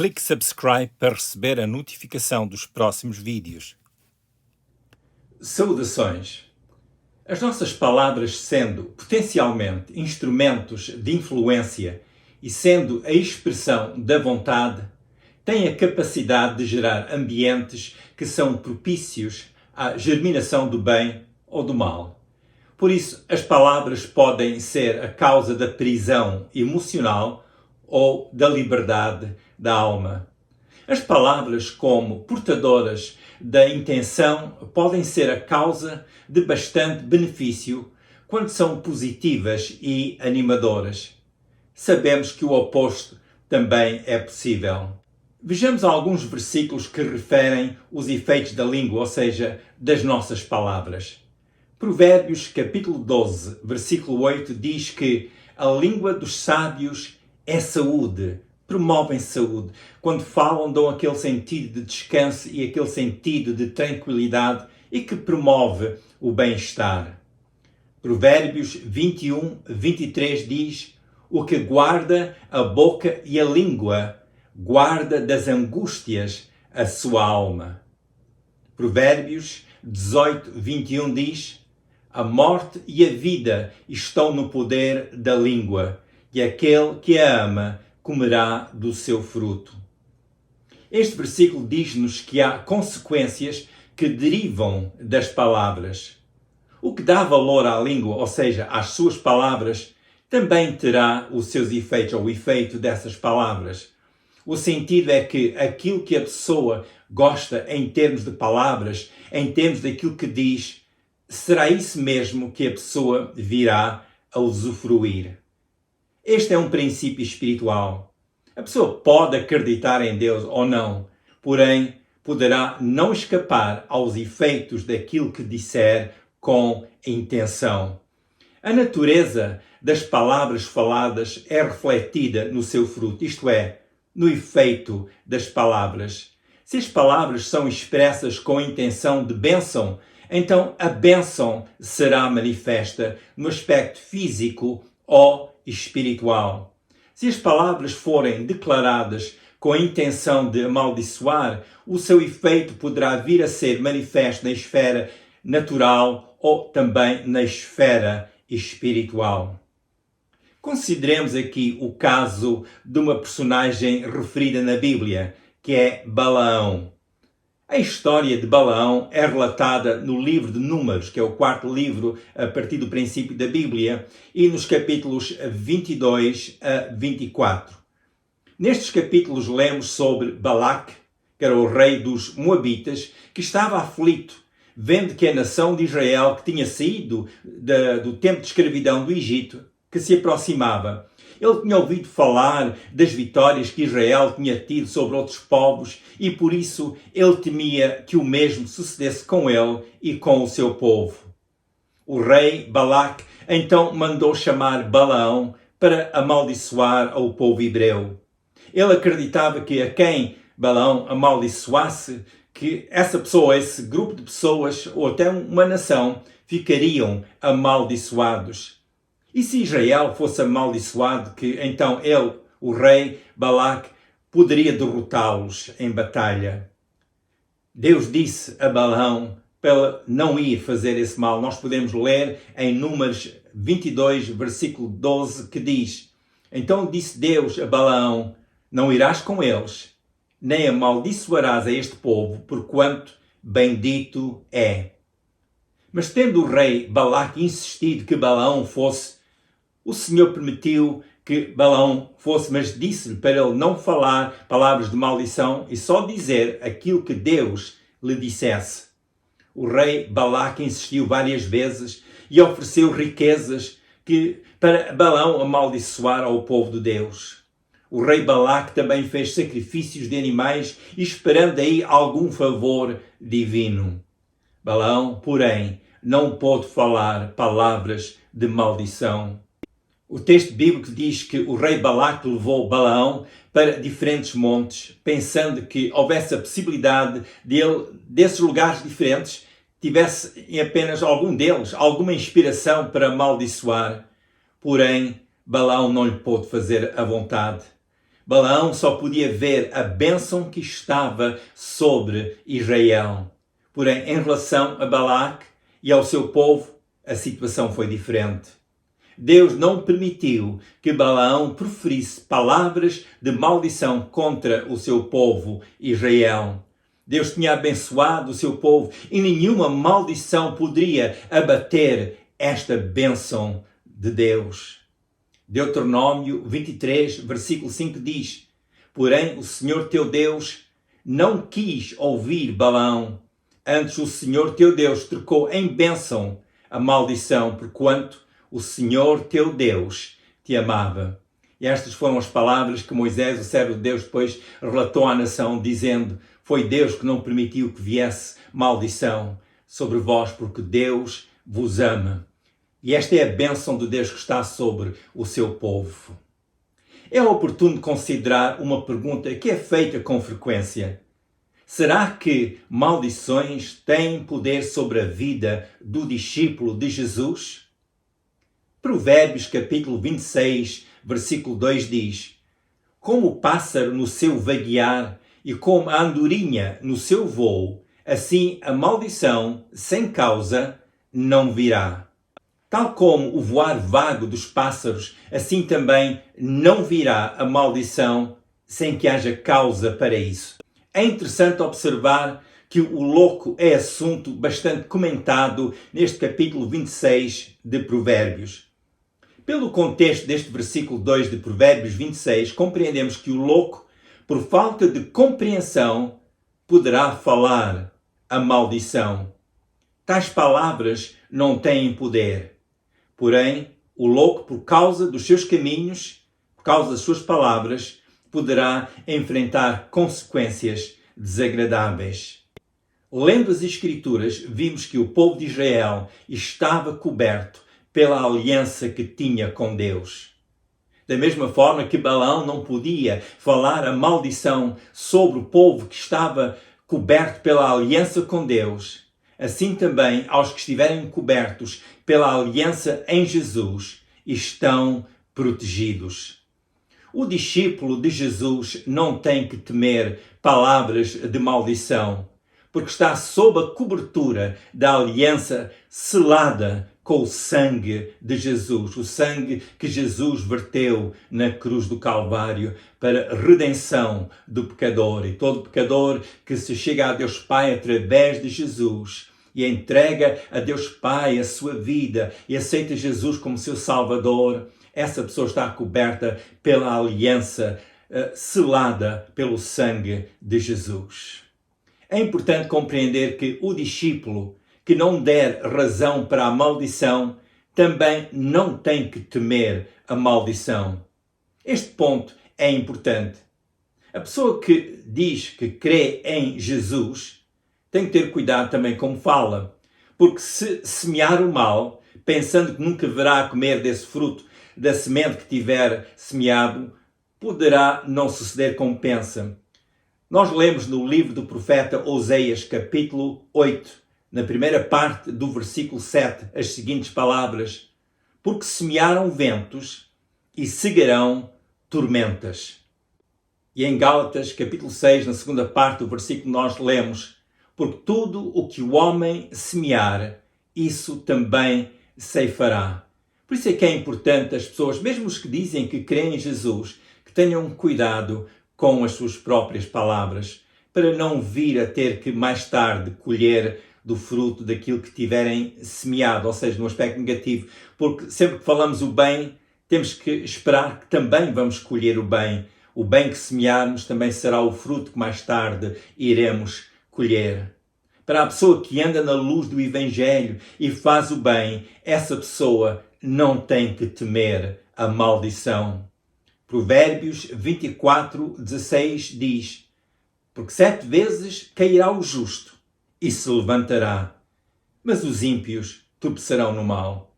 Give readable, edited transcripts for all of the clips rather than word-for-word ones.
Clique subscribe para receber a notificação dos próximos vídeos. Saudações! As nossas palavras, sendo potencialmente instrumentos de influência e sendo a expressão da vontade, têm a capacidade de gerar ambientes que são propícios à germinação do bem ou do mal. Por isso, as palavras podem ser a causa da prisão emocional ou da liberdade da alma. As palavras, como portadoras da intenção, podem ser a causa de bastante benefício quando são positivas e animadoras. Sabemos que o oposto também é possível. Vejamos alguns versículos que referem os efeitos da língua, ou seja, das nossas palavras. Provérbios, capítulo 12, versículo 8, diz que a língua dos sábios é saúde, promovem saúde. Quando falam, dão aquele sentido de descanso e aquele sentido de tranquilidade e que promove o bem-estar. Provérbios 21, 23 diz: o que guarda a boca e a língua, guarda das angústias a sua alma. Provérbios 18, 21 diz: a morte e a vida estão no poder da língua, e aquele que a ama comerá do seu fruto. Este versículo diz-nos que há consequências que derivam das palavras. O que dá valor à língua, ou seja, às suas palavras, também terá os seus efeitos, ou o efeito dessas palavras. O sentido é que aquilo que a pessoa gosta em termos de palavras, em termos daquilo que diz, será isso mesmo que a pessoa virá a usufruir. Este é um princípio espiritual. A pessoa pode acreditar em Deus ou não, porém poderá não escapar aos efeitos daquilo que disser com intenção. A natureza das palavras faladas é refletida no seu fruto, isto é, no efeito das palavras. Se as palavras são expressas com intenção de bênção, então a bênção será manifesta no aspecto físico ou espiritual. Se as palavras forem declaradas com a intenção de amaldiçoar, o seu efeito poderá vir a ser manifesto na esfera natural ou também na esfera espiritual. Consideremos aqui o caso de uma personagem referida na Bíblia, que é Balaão. A história de Balaão é relatada no livro de Números, que é o quarto livro a partir do princípio da Bíblia, e nos capítulos 22 a 24. Nestes capítulos lemos sobre Balaque, que era o rei dos Moabitas, que estava aflito, vendo que a nação de Israel, que tinha saído do tempo de escravidão do Egito, que se aproximava. Ele tinha ouvido falar das vitórias que Israel tinha tido sobre outros povos e por isso ele temia que o mesmo sucedesse com ele e com o seu povo. O rei Balaque então mandou chamar Balaão para amaldiçoar ao povo hebreu. Ele acreditava que a quem Balaão amaldiçoasse, que essa pessoa, esse grupo de pessoas ou até uma nação ficariam amaldiçoados. E se Israel fosse amaldiçoado, que então ele, o rei Balaque, poderia derrotá-los em batalha. Deus disse a Balaão para não ir fazer esse mal. Nós podemos ler em Números 22, versículo 12, que diz: então disse Deus a Balaão: não irás com eles, nem amaldiçoarás a este povo, porquanto bendito é. Mas tendo o rei Balaque insistido que Balaão fosse, o Senhor permitiu que Balaão fosse, mas disse-lhe para ele não falar palavras de maldição e só dizer aquilo que Deus lhe dissesse. O rei Balaque insistiu várias vezes e ofereceu riquezas para Balaão amaldiçoar ao povo de Deus. O rei Balaque também fez sacrifícios de animais, esperando aí algum favor divino. Balaão, porém, não pôde falar palavras de maldição. O texto bíblico diz que o rei Balaque levou Balaão para diferentes montes, pensando que houvesse a possibilidade de ele, desses lugares diferentes, tivesse em apenas algum deles alguma inspiração para amaldiçoar. Porém, Balaão não lhe pôde fazer a vontade. Balaão só podia ver a bênção que estava sobre Israel. Porém, em relação a Balaque e ao seu povo, a situação foi diferente. Deus não permitiu que Balaão proferisse palavras de maldição contra o seu povo Israel. Deus tinha abençoado o seu povo e nenhuma maldição poderia abater esta bênção de Deus. Deuteronômio 23, versículo 5 diz: Porém, o Senhor teu Deus não quis ouvir Balaão. Antes o Senhor teu Deus trocou em bênção a maldição, porquanto o Senhor teu Deus te amava. E estas foram as palavras que Moisés, o servo de Deus, depois relatou à nação, dizendo: Foi Deus que não permitiu que viesse maldição sobre vós, porque Deus vos ama. E esta é a bênção de Deus que está sobre o seu povo. É oportuno considerar uma pergunta que é feita com frequência. Será que maldições têm poder sobre a vida do discípulo de Jesus? Provérbios capítulo 26, versículo 2 diz: Como o pássaro no seu vaguear e como a andorinha no seu voo, assim a maldição sem causa não virá. Tal como o voar vago dos pássaros, assim também não virá a maldição sem que haja causa para isso. É interessante observar que o louco é assunto bastante comentado neste capítulo 26 de Provérbios. Pelo contexto deste versículo 2 de Provérbios 26, compreendemos que o louco, por falta de compreensão, poderá falar a maldição. Tais palavras não têm poder. Porém, o louco, por causa dos seus caminhos, por causa das suas palavras, poderá enfrentar consequências desagradáveis. Lendo as Escrituras, vimos que o povo de Israel estava coberto pela aliança que tinha com Deus. Da mesma forma que Balaão não podia falar a maldição sobre o povo que estava coberto pela aliança com Deus, assim também aos que estiverem cobertos pela aliança em Jesus estão protegidos. O discípulo de Jesus não tem que temer palavras de maldição, porque está sob a cobertura da aliança selada com o sangue de Jesus, o sangue que Jesus verteu na cruz do Calvário para a redenção do pecador. E todo pecador que se chega a Deus Pai através de Jesus e entrega a Deus Pai a sua vida e aceita Jesus como seu Salvador, essa pessoa está coberta pela aliança selada pelo sangue de Jesus. É importante compreender que o discípulo que não der razão para a maldição também não tem que temer a maldição. Este ponto é importante. A pessoa que diz que crê em Jesus tem que ter cuidado também como fala, porque se semear o mal, pensando que nunca verá comer desse fruto, da semente que tiver semeado, poderá não suceder como pensa. Nós lemos no livro do profeta Oseias, capítulo 8, na primeira parte do versículo 7, as seguintes palavras: Porque semearam ventos e cegarão tormentas. E em Gálatas, capítulo 6, na segunda parte do versículo, nós lemos: Porque tudo o que o homem semear, isso também ceifará. Por isso é que é importante as pessoas, mesmo os que dizem que creem em Jesus, que tenham cuidado com as suas próprias palavras, para não vir a ter que mais tarde colher do fruto daquilo que tiverem semeado, ou seja, no aspecto negativo. Porque sempre que falamos o bem, temos que esperar que também vamos colher o bem. O bem que semearmos também será o fruto que mais tarde iremos colher. Para a pessoa que anda na luz do Evangelho e faz o bem, essa pessoa não tem que temer a maldição. Provérbios 24, 16 diz: Porque 7 vezes cairá o justo e se levantará, mas os ímpios tropeçarão no mal.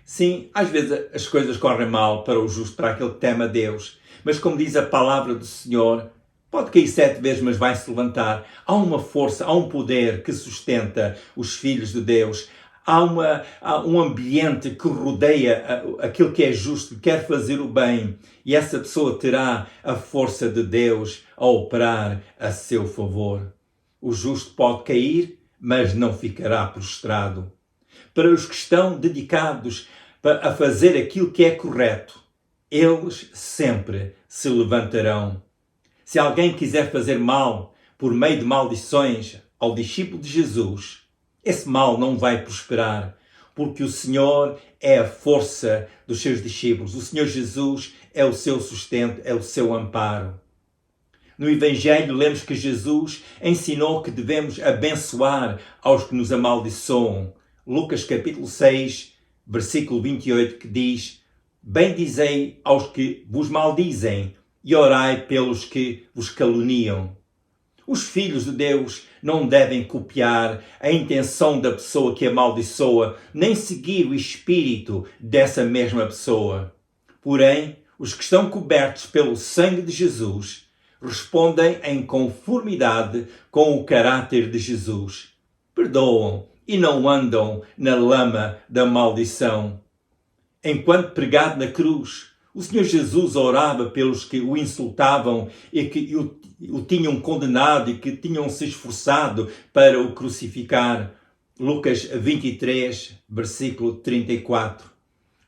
Sim, às vezes as coisas correm mal para o justo, para aquele que teme a Deus, mas como diz a palavra do Senhor, pode cair 7 vezes, mas vai se levantar. Há uma força, há um poder que sustenta os filhos de Deus. há um ambiente que rodeia aquilo que é justo, que quer fazer o bem, e essa pessoa terá a força de Deus a operar a seu favor. O justo pode cair, mas não ficará prostrado. Para os que estão dedicados a fazer aquilo que é correto, eles sempre se levantarão. Se alguém quiser fazer mal por meio de maldições ao discípulo de Jesus, esse mal não vai prosperar, porque o Senhor é a força dos seus discípulos. O Senhor Jesus é o seu sustento, é o seu amparo. No Evangelho, lemos que Jesus ensinou que devemos abençoar aos que nos amaldiçoam. Lucas capítulo 6, versículo 28, que diz: bendizei aos que vos maldizem e orai pelos que vos caluniam. Os filhos de Deus não devem copiar a intenção da pessoa que amaldiçoa, nem seguir o espírito dessa mesma pessoa. Porém, os que estão cobertos pelo sangue de Jesus respondem em conformidade com o caráter de Jesus. Perdoam e não andam na lama da maldição. Enquanto pregado na cruz, o Senhor Jesus orava pelos que o insultavam e que o tinham condenado e que tinham se esforçado para o crucificar. Lucas 23, versículo 34.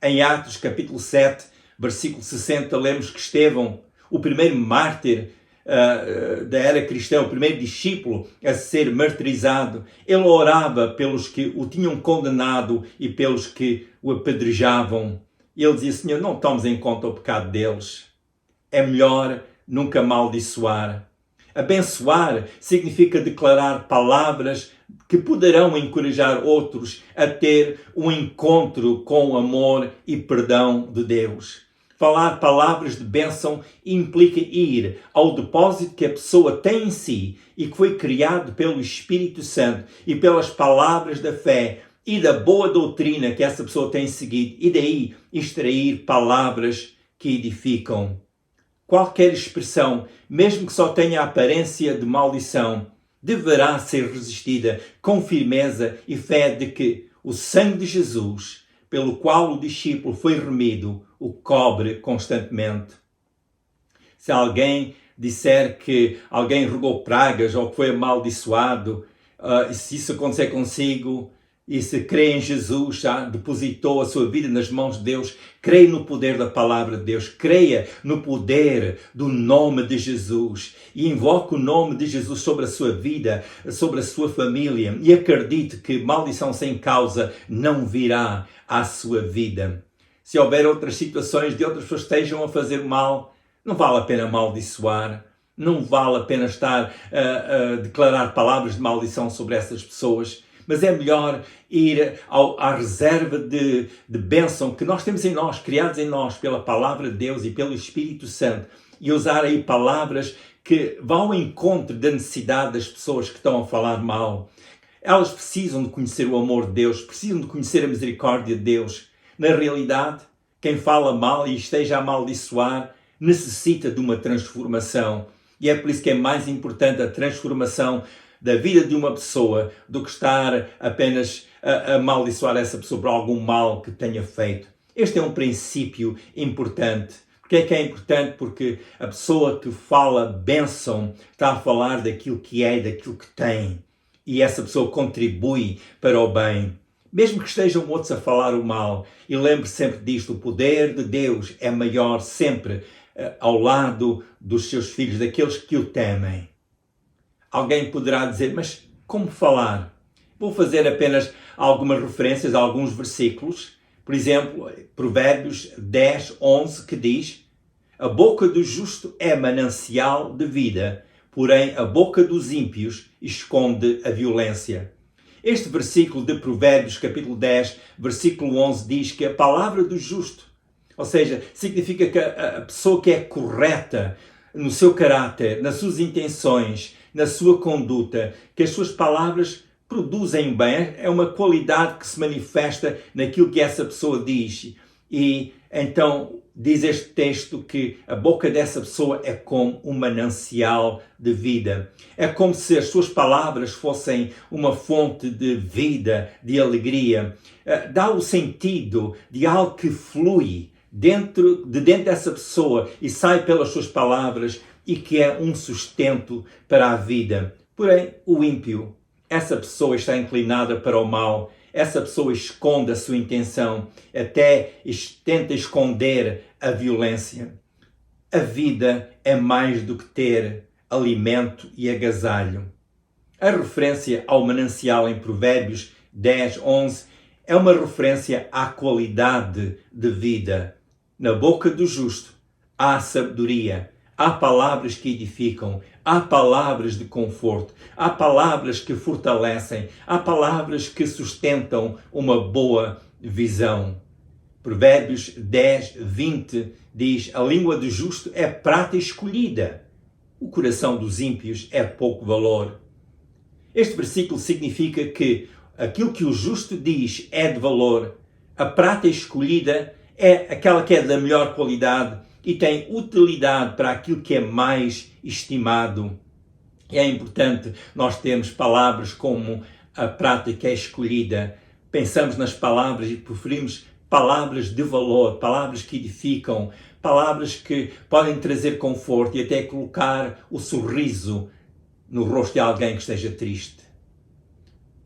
Em Atos capítulo 7, versículo 60, lemos que Estevão, o primeiro mártir da era cristã, o primeiro discípulo a ser martirizado, ele orava pelos que o tinham condenado e pelos que o apedrejavam. E ele dizia: Senhor, não tomes em conta o pecado deles. É melhor nunca amaldiçoar. Abençoar significa declarar palavras que poderão encorajar outros a ter um encontro com o amor e perdão de Deus. Falar palavras de bênção implica ir ao depósito que a pessoa tem em si e que foi criado pelo Espírito Santo e pelas palavras da fé e da boa doutrina que essa pessoa tem seguido, e daí extrair palavras que edificam. Qualquer expressão, mesmo que só tenha a aparência de maldição, deverá ser resistida com firmeza e fé de que o sangue de Jesus, pelo qual o discípulo foi remido, o cobre constantemente. Se alguém disser que alguém regou pragas ou que foi amaldiçoado, se isso acontecer consigo, e se crê em Jesus, já depositou a sua vida nas mãos de Deus, creia no poder da palavra de Deus, creia no poder do nome de Jesus e invoque o nome de Jesus sobre a sua vida, sobre a sua família, e acredite que maldição sem causa não virá à sua vida. Se houver outras situações de outras pessoas que estejam a fazer mal, não vale a pena amaldiçoar, não vale a pena estar a declarar palavras de maldição sobre essas pessoas. Mas é melhor ir à reserva de bênção que nós temos em nós, criados em nós pela palavra de Deus e pelo Espírito Santo, e usar aí palavras que vão ao encontro da necessidade das pessoas que estão a falar mal. Elas precisam de conhecer o amor de Deus, precisam de conhecer a misericórdia de Deus. Na realidade, quem fala mal e esteja a amaldiçoar necessita de uma transformação. E é por isso que é mais importante a transformação da vida de uma pessoa do que estar apenas a amaldiçoar essa pessoa por algum mal que tenha feito. Este é um princípio importante. Porque é que é importante? Porque a pessoa que fala bênção está a falar daquilo que é e daquilo que tem. E essa pessoa contribui para o bem. Mesmo que estejam outros a falar o mal. E lembre sempre disto, o poder de Deus é maior sempre ao lado dos seus filhos, daqueles que o temem. Alguém poderá dizer, mas como falar? Vou fazer apenas algumas referências a alguns versículos. Por exemplo, Provérbios 10, 11, que diz: a boca do justo é manancial de vida, porém a boca dos ímpios esconde a violência. Este versículo de Provérbios, capítulo 10, versículo 11, diz que a palavra do justo, ou seja, significa que a pessoa que é correta no seu caráter, nas suas intenções, na sua conduta, que as suas palavras produzem bem, é uma qualidade que se manifesta naquilo que essa pessoa diz. E então Diz este texto que a boca dessa pessoa é como um manancial de vida. É como se as suas palavras fossem uma fonte de vida, de alegria. Dá o sentido de algo que flui dentro dessa pessoa e sai pelas suas palavras e que é um sustento para a vida. Porém, o ímpio, essa pessoa está inclinada para o mal. Essa pessoa esconde a sua intenção, até tenta esconder a violência. A vida é mais do que ter alimento e agasalho. A referência ao manancial em Provérbios 10, 11 é uma referência à qualidade de vida. Na boca do justo há sabedoria, há palavras que edificam, há palavras de conforto, há palavras que fortalecem, há palavras que sustentam uma boa visão. Provérbios 10, 20 diz: a língua do justo é prata escolhida, o coração dos ímpios é pouco valor. Este versículo significa que aquilo que o justo diz é de valor. A prata escolhida é aquela que é da melhor qualidade e tem utilidade para aquilo que é mais estimado. É importante nós termos palavras como a prata que é escolhida. Pensamos nas palavras e preferimos palavras de valor, palavras que edificam, palavras que podem trazer conforto e até colocar o sorriso no rosto de alguém que esteja triste.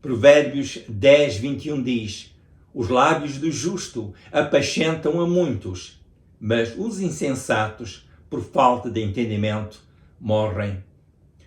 Provérbios 10, 21 diz: os lábios do justo apacentam a muitos, mas os insensatos, por falta de entendimento, morrem.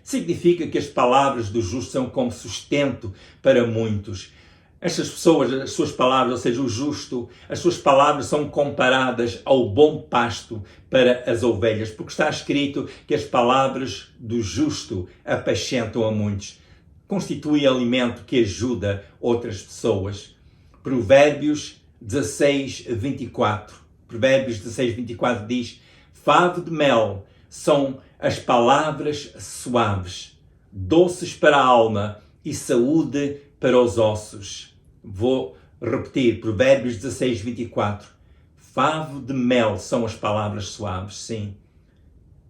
Significa que as palavras do justo são como sustento para muitos. Estas pessoas, as suas palavras, ou seja, o justo, as suas palavras são comparadas ao bom pasto para as ovelhas, porque está escrito que as palavras do justo apacentam a muitos. Constitui alimento que ajuda outras pessoas. Provérbios 16, 24. Provérbios 16, 24 diz: favo de mel são as palavras suaves, doces para a alma e saúde para os ossos. Vou repetir, Provérbios 16, 24. Favo de mel são as palavras suaves, sim.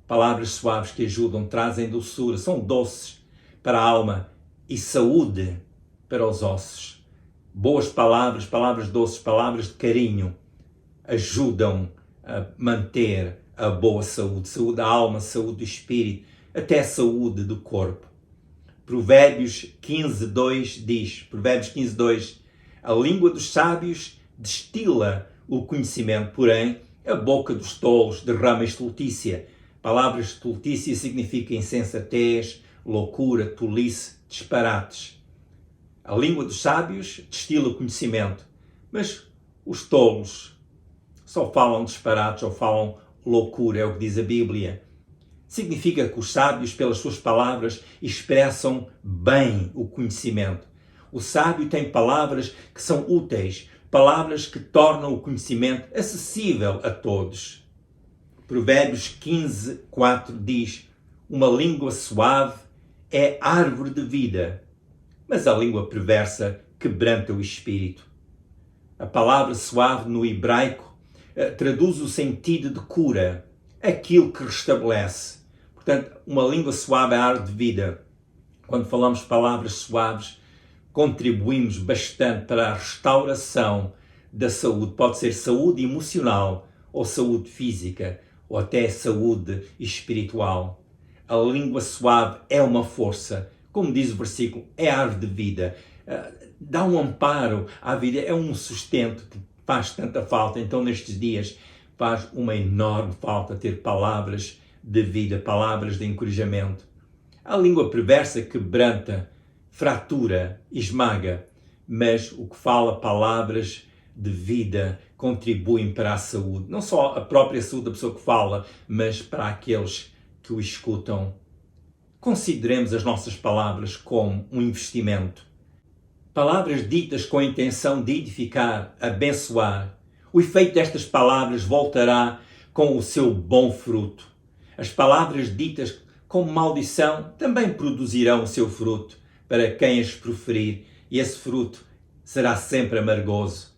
Palavras suaves que ajudam, trazem doçura, são doces para a alma e saúde para os ossos. Boas palavras, palavras doces, palavras de carinho, ajudam a manter a boa saúde, saúde da alma, saúde do espírito, até a saúde do corpo. Provérbios 15, 2 diz, Provérbios 15, 2, a língua dos sábios destila o conhecimento, porém a boca dos tolos derrama estultícia. Palavras de estultícia significa insensatez, loucura, tolice, disparates. A língua dos sábios destila o conhecimento, mas os tolos só falam disparates ou falam loucura, é o que diz a Bíblia. Significa que os sábios, pelas suas palavras, expressam bem o conhecimento. O sábio tem palavras que são úteis, palavras que tornam o conhecimento acessível a todos. Provérbios 15, 4 diz: uma língua suave é árvore de vida, mas a língua perversa quebranta o espírito. A palavra suave no hebraico traduz o sentido de cura, aquilo que restabelece. Portanto, uma língua suave é árvore de vida. Quando falamos palavras suaves, contribuímos bastante para a restauração da saúde. Pode ser saúde emocional, ou saúde física, ou até saúde espiritual. A língua suave é uma força. Como diz o versículo, é árvore de vida. Dá um amparo à vida, é um sustento que faz tanta falta. Então, nestes dias, faz uma enorme falta ter palavras de vida, palavras de encorajamento. A língua perversa quebranta, fratura, esmaga, mas o que fala palavras de vida contribuem para a saúde. Não só a própria saúde da pessoa que fala, mas para aqueles que o escutam. Consideremos as nossas palavras como um investimento. Palavras ditas com a intenção de edificar, abençoar. O efeito destas palavras voltará com o seu bom fruto. As palavras ditas como maldição também produzirão o seu fruto para quem as proferir, e esse fruto será sempre amargoso.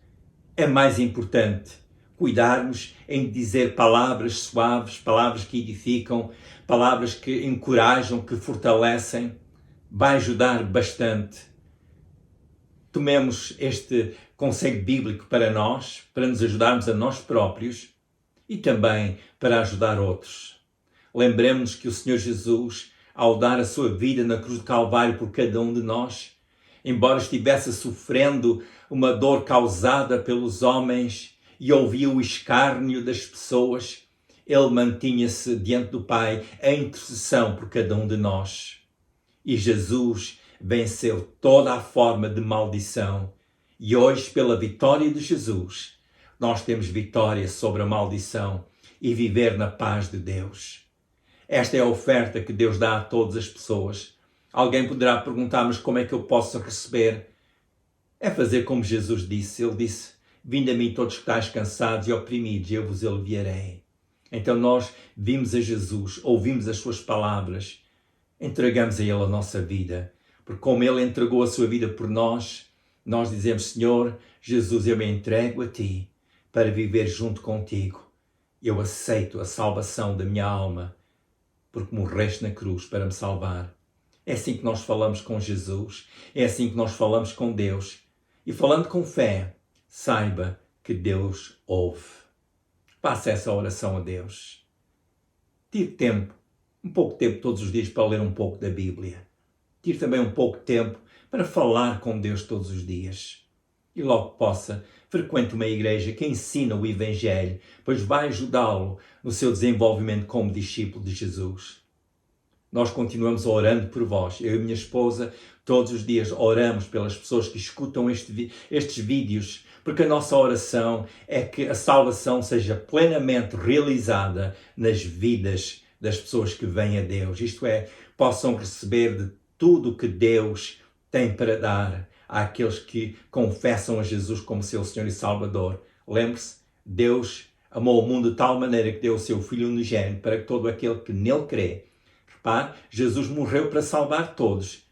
É mais importante cuidarmos em dizer palavras suaves, palavras que edificam, palavras que encorajam, que fortalecem, vai ajudar bastante. Tomemos este conselho bíblico para nós, para nos ajudarmos a nós próprios e também para ajudar outros. Lembremos que o Senhor Jesus, ao dar a sua vida na cruz do Calvário por cada um de nós, embora estivesse sofrendo uma dor causada pelos homens e ouvia o escárnio das pessoas, ele mantinha-se diante do Pai em intercessão por cada um de nós. E Jesus venceu toda a forma de maldição. E hoje, pela vitória de Jesus, nós temos vitória sobre a maldição e viver na paz de Deus. Esta é a oferta que Deus dá a todas as pessoas. Alguém poderá perguntar, mas como é que eu posso receber? É fazer como Jesus disse. Ele disse, vinde a mim todos que estáis cansados e oprimidos, e eu vos aliviarei. Então nós vimos a Jesus, ouvimos as suas palavras, entregamos a Ele a nossa vida. Porque como Ele entregou a sua vida por nós, nós dizemos, Senhor, Jesus, eu me entrego a Ti para viver junto contigo. Eu aceito a salvação da minha alma, porque morreste na cruz para me salvar. É assim que nós falamos com Jesus, é assim que nós falamos com Deus. E falando com fé, saiba que Deus ouve. Faça essa oração a Deus. Tire tempo, um pouco de tempo todos os dias para ler um pouco da Bíblia. Tire também um pouco de tempo para falar com Deus todos os dias. E logo que possa, frequente uma igreja que ensina o Evangelho, pois vai ajudá-lo no seu desenvolvimento como discípulo de Jesus. Nós continuamos orando por vós. Eu e minha esposa, todos os dias oramos pelas pessoas que escutam estes vídeos, porque a nossa oração é que a salvação seja plenamente realizada nas vidas das pessoas que vêm a Deus. Isto é, possam receber de tudo o que Deus tem para dar àqueles que confessam a Jesus como seu Senhor e Salvador. Lembre-se, Deus amou o mundo de tal maneira que deu o seu Filho unigênito para que todo aquele que nele crê. Repare, Jesus morreu para salvar todos,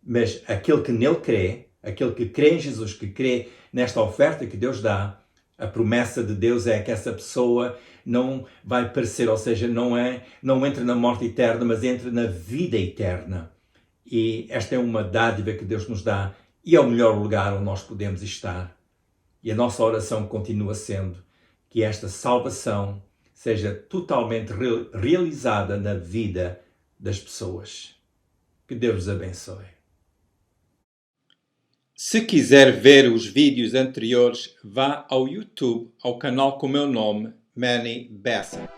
mas aquele que nele crê, aquele que crê em Jesus, que crê nesta oferta que Deus dá, a promessa de Deus é que essa pessoa não vai perecer, ou seja, não entra na morte eterna, mas entra na vida eterna. E esta é uma dádiva que Deus nos dá e é o melhor lugar onde nós podemos estar. E a nossa oração continua sendo que esta salvação seja totalmente realizada na vida das pessoas. Que Deus vos abençoe. Se quiser ver os vídeos anteriores, vá ao YouTube, ao canal com o meu nome, Manny Bessa.